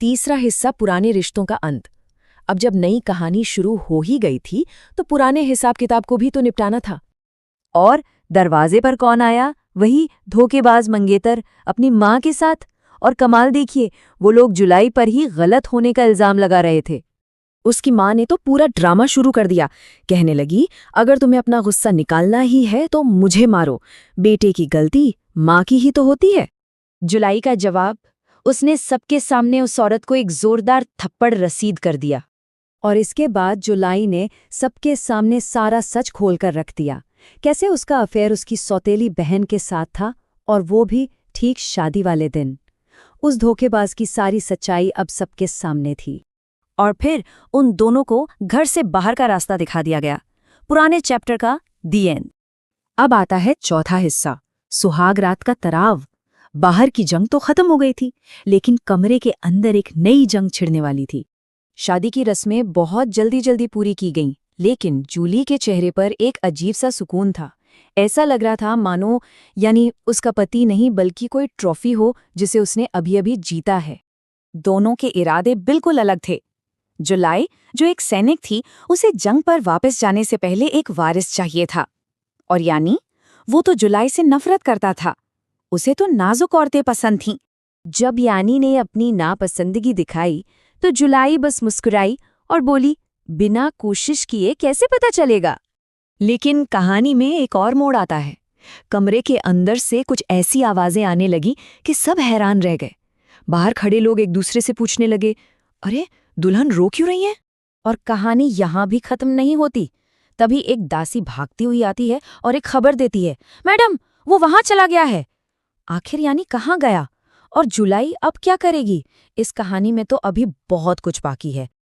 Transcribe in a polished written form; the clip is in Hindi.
तीसरा हिस्सा पुराने रिश्तों का अंत। अब जब नई कहानी शुरू हो ही गई थी तो पुराने हिसाब किताब को भी तो निपटाना था। और दरवाजे पर कौन आया? वही धोखेबाज मंगेतर अपनी माँ के साथ। और कमाल देखिए, वो लोग जुलाई पर ही गलत होने का इल्जाम लगा रहे थे। उसकी माँ ने तो पूरा ड्रामा शुरू कर दिया। कहने लगी, अगर तुम्हें अपना गुस्सा निकालना ही है तो मुझे मारो, बेटे की गलती माँ की ही तो होती है। जुलाई का जवाब, उसने सबके सामने उस औरत को एक जोरदार थप्पड़ रसीद कर दिया। और इसके बाद जुलाई ने सबके सामने सारा सच खोलकर रख दिया। कैसे उसका अफेयर उसकी सौतेली बहन के साथ था, और वो भी ठीक शादी वाले दिन। उस धोखेबाज की सारी सच्चाई अब सबके सामने थी। और फिर उन दोनों को घर से बाहर का रास्ता दिखा दिया गया। पुराने चैप्टर का दी एंड। अब आता है चौथा हिस्सा, सुहाग रात का तराव। बाहर की जंग तो खत्म हो गई थी, लेकिन कमरे के अंदर एक नई जंग छिड़ने वाली थी। शादी की रस्में बहुत जल्दी जल्दी पूरी की गईं, लेकिन जूली के चेहरे पर एक अजीब सा सुकून था। ऐसा लग रहा था मानो यानी उसका पति नहीं बल्कि कोई ट्रॉफी हो जिसे उसने अभी अभी जीता है। दोनों के इरादे बिल्कुल अलग थे। जुलाई, जो एक सैनिक थी, उसे जंग पर वापस जाने से पहले एक वारिस चाहिए था। और यानी, वो तो जुलाई से नफरत करता था। उसे तो नाजुक औरतें पसंद थीं। जब यानी ने अपनी नापसंदगी दिखाई तो जुलाई बस मुस्कुराई और बोली, बिना कोशिश किए कैसे पता चलेगा। लेकिन कहानी में एक और मोड़ आता है। कमरे के अंदर से कुछ ऐसी आवाजें आने लगी कि सब हैरान रह गए। बाहर खड़े लोग एक दूसरे से पूछने लगे, अरे दुल्हन रो क्यों रही है? और कहानी यहाँ भी खत्म नहीं होती। तभी एक दासी भागती हुई आती है और एक खबर देती है, मैडम वो वहां चला गया है। आखिर यानी कहाँ गया? और जुलाई अब क्या करेगी? इस कहानी में तो अभी बहुत कुछ बाकी है।